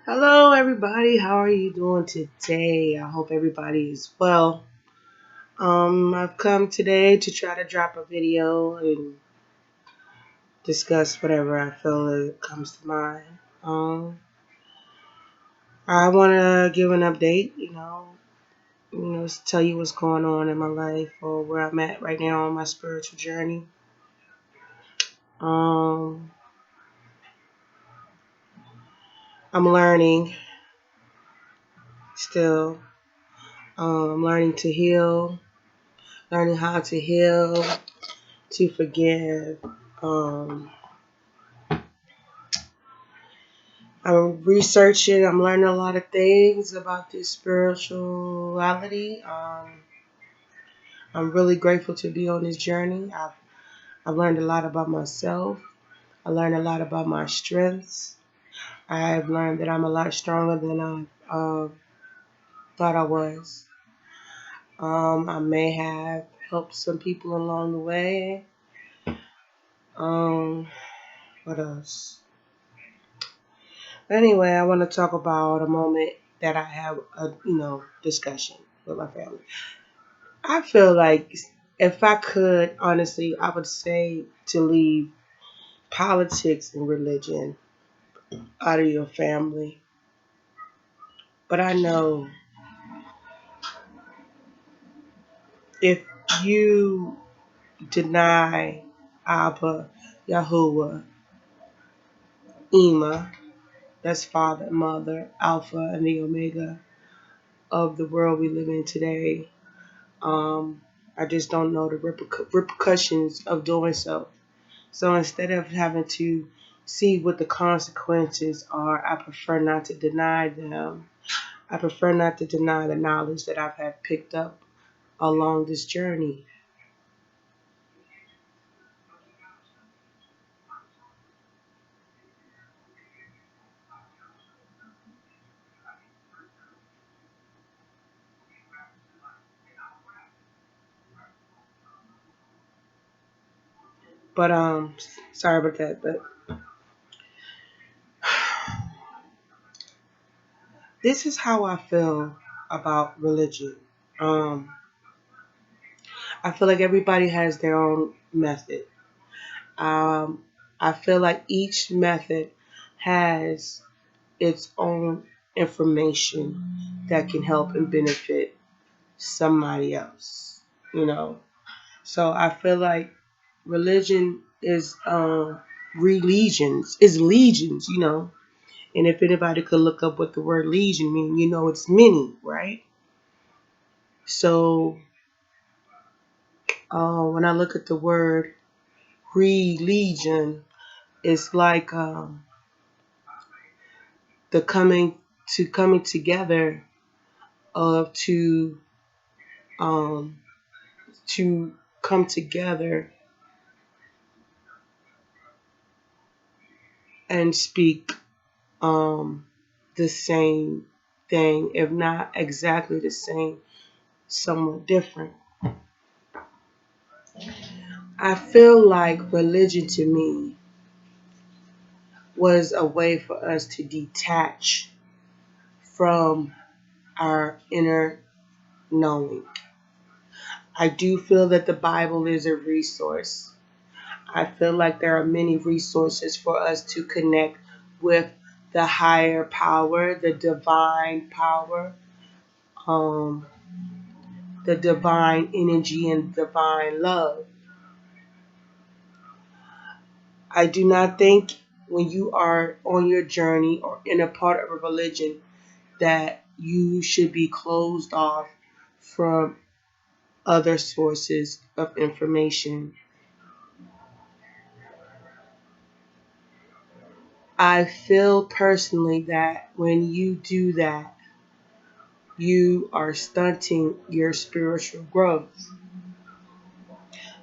Hello, everybody. How are you doing today? I hope everybody is well. I've come today to try to drop a video and discuss whatever I feel that comes to mind. Um, I want to give an update. Tell you what's going on in my life or where I'm at right now on my spiritual journey. Um, I'm learning still. I'm learning to heal, learning how to heal, to forgive. Um, I'm researching. I'm learning a lot of things about this spirituality. I'm really grateful to be on this journey. I've learned a lot about myself. I learned a lot about my strengths. I've learned that I'm a lot stronger than I thought I was. I may have helped some people along the way. Um, what else? Anyway, I want to talk about a moment that I have a discussion with my family. I feel like if I could, honestly, I would say to leave politics and religion out of your family. But I know if you deny Abba, Yahuwah, Ema, that's Father, Mother, Alpha, and the Omega of the world we live in today, um, I just don't know the repercussions of doing so. So instead of having to see what the consequences are, I prefer not to deny them. I prefer not to deny the knowledge that I've had picked up along this journey. But sorry about that. But this is how I feel about religion. Um, I feel like everybody has their own method. Um, I feel like each method has its own information that can help and benefit somebody else, you know. So I feel like religion is religions, is legions, you know. And if anybody could look up what the word legion means, you know it's many, right? So when I look at the word religion, it's like the coming together of um, to come together and speak um, the same thing, if not exactly the same, somewhat different. I feel like religion to me was a way for us to detach from our inner knowing. I do feel that the Bible is a resource. I feel like there are many resources for us to connect with the higher power, the divine power, um, the divine energy, and divine love. I do not think when you are on your journey or in a part of a religion that you should be closed off from other sources of information. I feel personally that when you do that, you are stunting your spiritual growth.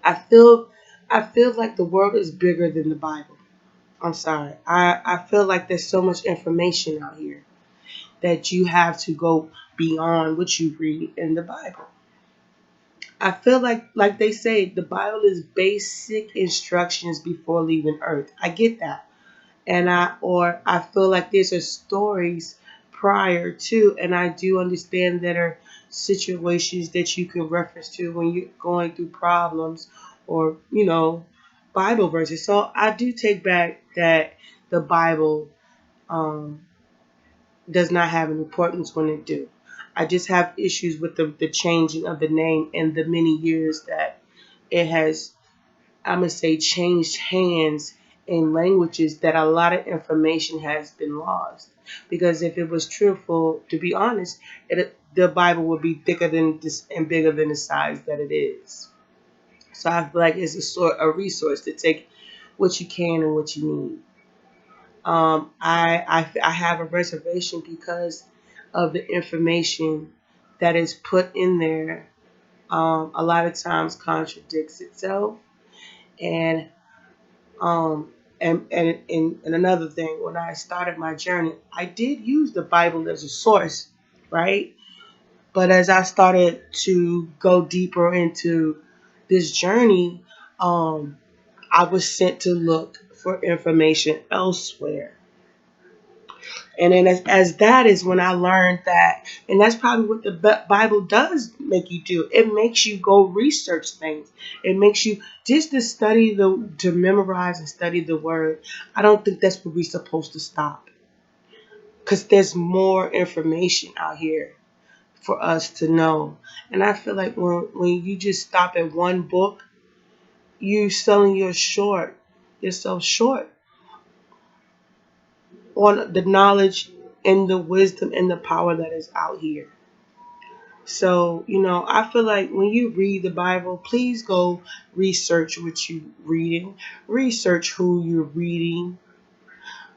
I feel I feel like the world is bigger than the Bible. I'm sorry. I feel like there's so much information out here that you have to go beyond what you read in the Bible. I feel like they say the Bible is basic instructions before leaving earth. I get that. and I feel like there's a stories prior to, and I do understand that are situations that you can reference to when you're going through problems, or Bible verses. So I do take back that the Bible um, does not have an importance when it do. I just have issues with the changing of the name and the many years that it has, I'm gonna say, changed hands in languages that a lot of information has been lost. Because if it was truthful, to be honest, the Bible would be thicker than this and bigger than the size that it is. So I feel like it's a resource to take what you can and what you need. I have a reservation because of the information that is put in there. A lot of times contradicts itself, and Um, and another thing, when I started my journey, I did use the Bible as a source, right? But as I started to go deeper into this journey, um, I was sent to look for information elsewhere. And then as that is when I learned that, and that's probably what the Bible does make you do. It makes you go research things. It makes you just to memorize and study the word. I don't think that's where we're supposed to stop, because there's more information out here for us to know. And I feel like when you just stop at one book, you selling yourself short on the knowledge and the wisdom and the power that is out here. So, I feel like when you read the Bible, please go research what you're reading, research who you're reading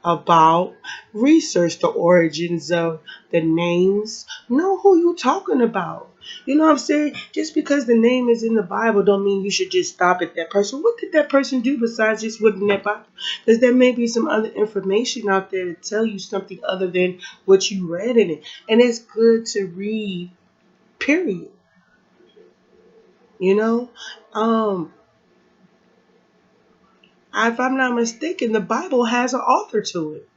about, research the origins of the names, know who you're talking about. You know what I'm saying? Just because the name is in the Bible don't mean you should just stop at that person. What did that person do besides just what's in that Bible? Because there may be some other information out there to tell you something other than what you read in it. And it's good to read, period. You know, um, if I'm not mistaken, the Bible has an author to it.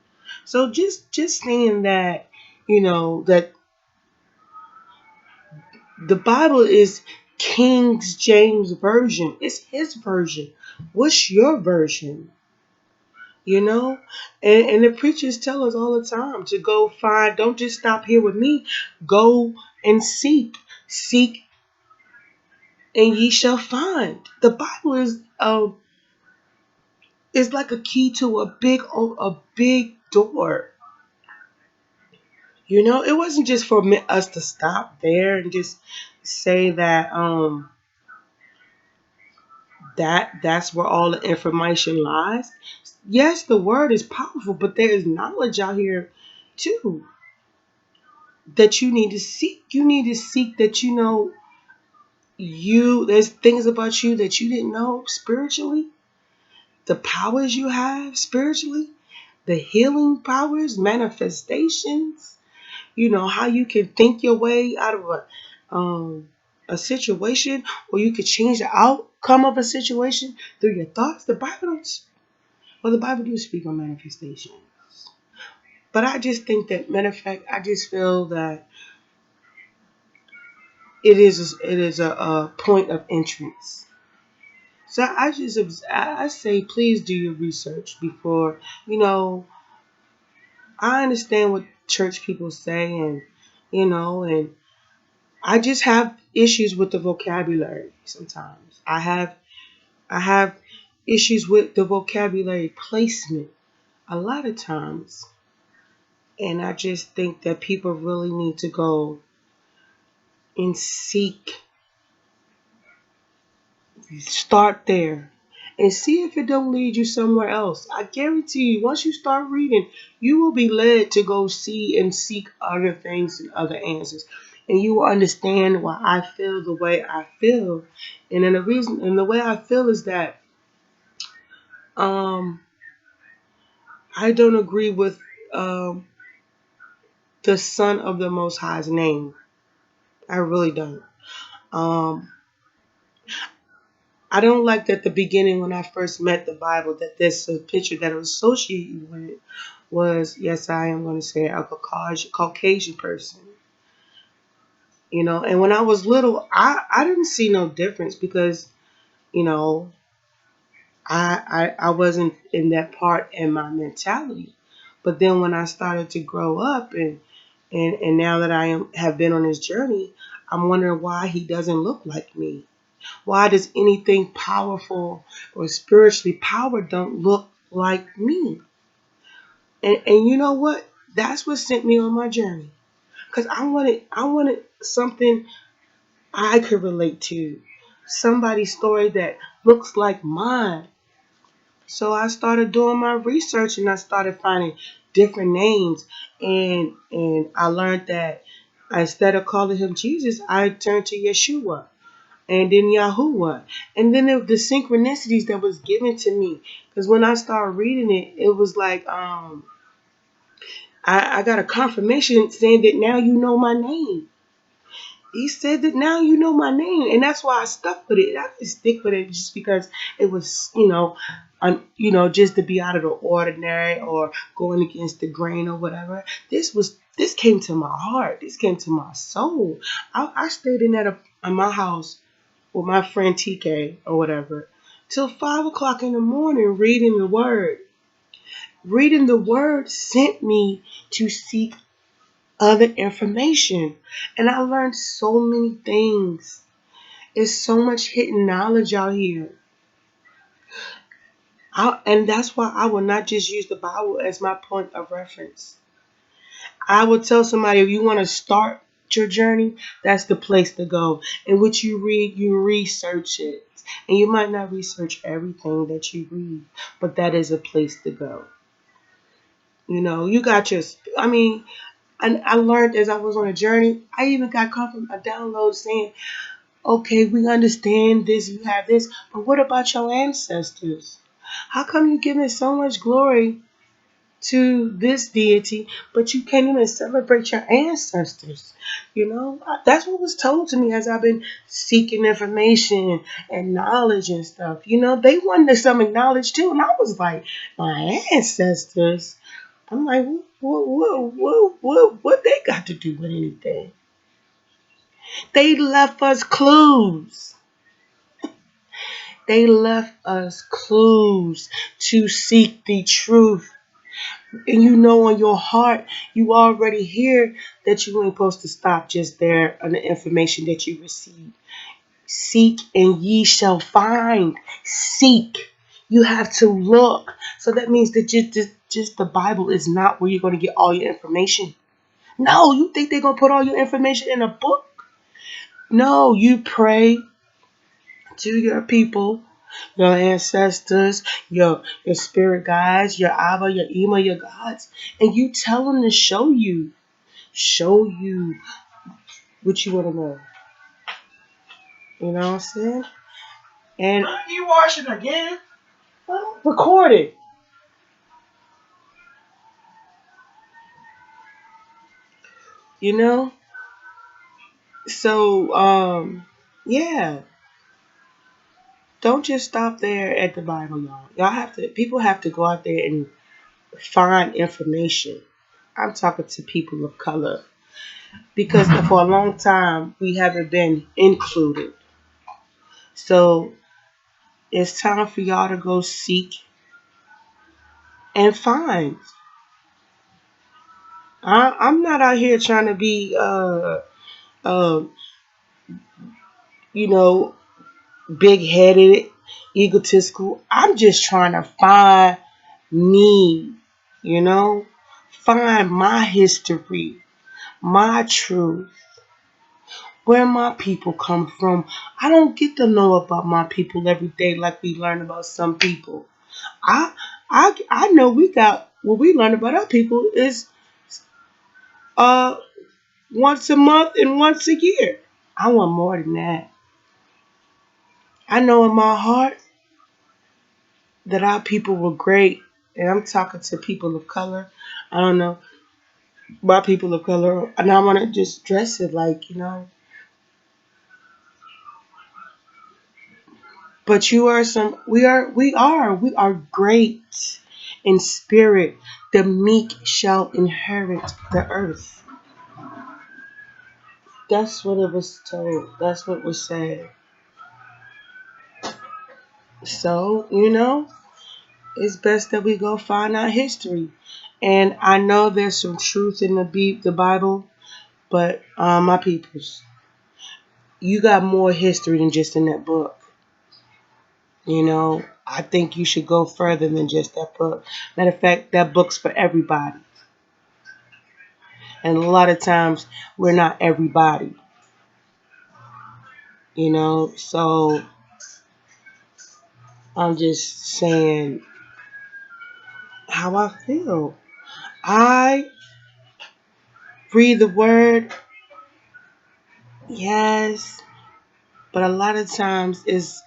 So just saying that, that the Bible is King James version. It's his version. What's your version? You know, and the preachers tell us all the time to go find. Don't just stop here with me. Go and seek, and ye shall find. The Bible is like a key to a big door. It wasn't just for us to stop there and just say that that's where all the information lies. Yes, the word is powerful, but there is knowledge out here too that you need to seek. You need to seek that there's things about you that you didn't know spiritually, the powers you have spiritually, the healing powers, manifestations. How you can think your way out of a situation, or you could change the outcome of a situation through your thoughts. The Bible do speak on manifestation, but I just think that, matter of fact, I just feel that it is a point of entrance. So I say, please do your research before. I understand what church people say, and I just have issues with the vocabulary sometimes. I have issues with the vocabulary placement a lot of times. And I just think that people really need to go and start there and see if it don't lead you somewhere else. I guarantee you, once you start reading, you will be led to go see and seek other things and other answers. And you will understand why I feel the way I feel. And then the way I feel is that um I don't agree with um the Son of the Most High's name. I really don't. Um I don't like that the beginning when I first met the Bible that there's a picture that was associated with it was, yes, I am going to say it, a Caucasian person. And when I was little, I didn't see no difference because, you know, I wasn't in that part in my mentality. But then when I started to grow up and now that I have been on this journey, I'm wondering why he doesn't look like me. Why does anything powerful or spiritually powered don't look like me? And you know what? That's what sent me on my journey. Cause I wanted something I could relate to. Somebody's story that looks like mine. So I started doing my research and I started finding different names and I learned that instead of calling him Jesus, I turned to Yeshua and then Yahuwah. And then the synchronicities that was given to me. Because when I started reading it, it was like I got a confirmation saying that now you know my name. He said that now you know my name, and that's why I stuck with it. I didn't stick with it just because it was, just to be out of the ordinary or going against the grain or whatever. This came to my heart. This came to my soul. I stayed in my house with my friend TK or whatever till 5 o'clock in the morning reading the word. Reading the word sent me to seek other information. And I learned so many things. There's so much hidden knowledge out here. And that's why I will not just use the Bible as my point of reference. I would tell somebody if you want to start your journey, that's the place to go. And what you read, you research it. And you might not research everything that you read, but that is a place to go. You got your, I mean, and I learned as I was on a journey, I even got a download saying, okay, we understand this, you have this, but what about your ancestors? How come you giving so much glory to this deity, but you can't even celebrate your ancestors? That's what was told to me as I've been seeking information and knowledge and stuff. They wanted some knowledge too, and I was like, my ancestors. I'm like, what they got to do with anything? They left us clues. They left us clues to seek the truth. And on your heart, you already hear that you ain't supposed to stop just there on the information that you receive. Seek and ye shall find. Seek. You have to look. So that means that just the Bible is not where you're going to get all your information. No, you think they're going to put all your information in a book? No, you pray to your people, your ancestors, your spirit guides, your Abba, your Ema, your gods, and you tell them to show you what you want to know. You know what I'm saying? And you washing again? Well, record it. You know. So yeah. Don't just stop there at the Bible, y'all. People have to go out there and find information. I'm talking to people of color because for a long time we haven't been included. So it's time for y'all to go seek and find. I'm not out here trying to be, uh, you know, big headed, egotistical. I'm just trying to find me, you know, find my history, my truth, where my people come from. I don't get to know about my people every day like we learn about some people. I I know we got what we learn about our people is uh once a month and once a year. I want more than that. I know in my heart that our people were great, and I'm talking to people of color. I don't know my people of color, and I want to just dress it like But you are some. We are great in spirit. The meek shall inherit the earth. That's what it was told. That's what was said. So, it's best that we go find our history. And I know there's some truth in the Bible, but my peoples, you got more history than just in that book. I think you should go further than just that book. Matter of fact, that book's for everybody. And a lot of times, we're not everybody. So I'm just saying how I feel. I read the word, yes, but a lot of times is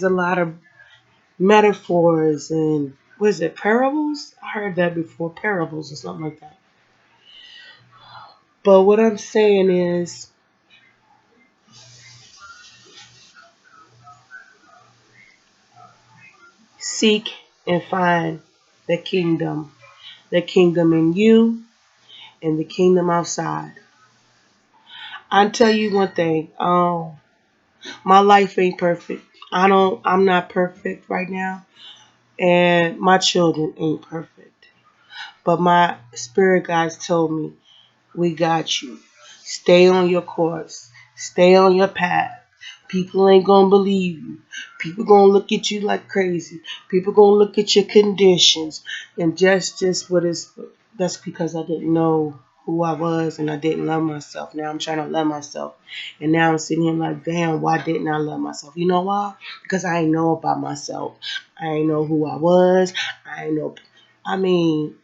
a lot of metaphors and what is it, parables? I heard that before, parables or something like that. But what I'm saying is seek and find the kingdom in you and the kingdom outside. I'll tell you one thing. My life ain't perfect. I'm not perfect right now. And my children ain't perfect. But my spirit guides told me, we got you. Stay on your course. Stay on your path. People ain't gonna believe you. People gonna look at you like crazy. People gonna look at your conditions. And just what is that's because I didn't know who I was and I didn't love myself. Now I'm trying to love myself. And now I'm sitting here like, damn, why didn't I love myself? You know why? Because I ain't know about myself. I ain't know who I was. I ain't know I mean,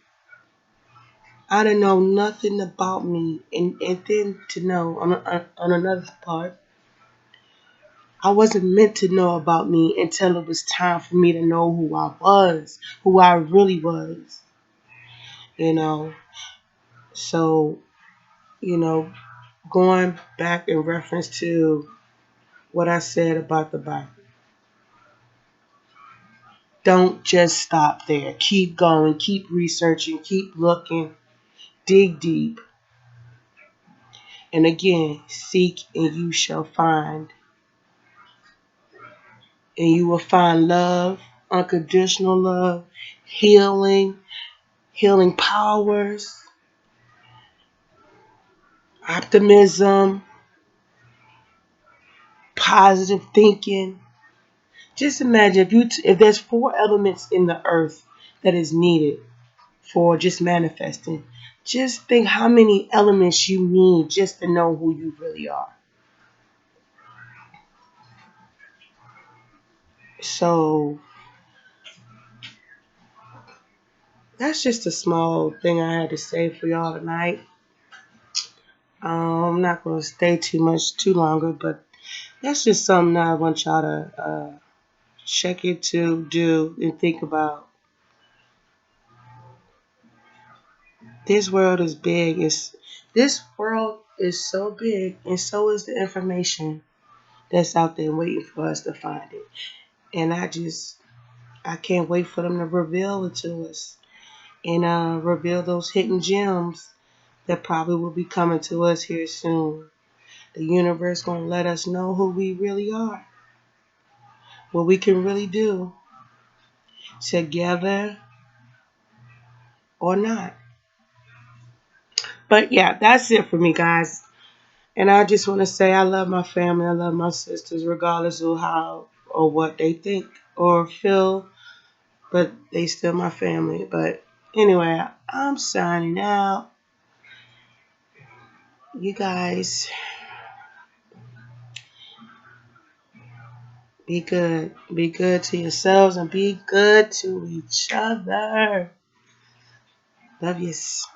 I didn't know nothing about me, and then to know on another part, I wasn't meant to know about me until it was time for me to know who I was, who I really was, you know. So, you know, going back in reference to what I said about the Bible, don't just stop there. Keep going, keep researching, keep looking, dig deep, and again, seek and you shall find. And you will find love, unconditional love, healing, healing powers, optimism, positive thinking. Just imagine if there's four elements in the earth that is needed for just manifesting. Just think how many elements you need just to know who you really are. So that's just a small thing I had to say for y'all tonight. I'm not going to stay too longer, but that's just something I want y'all to check into, do, and think about. This world is big. This world is so big, and so is the information that's out there waiting for us to find it. And I can't wait for them to reveal it to us and reveal those hidden gems that probably will be coming to us here soon. The universe gonna let us know who we really are, what we can really do, together or not. But yeah, that's it for me, guys. And I just want to say I love my family. I love my sisters, regardless of how or what they think or feel. But they still my family. But anyway, I'm signing out. You guys be good. Be good to yourselves and be good to each other. Love yous.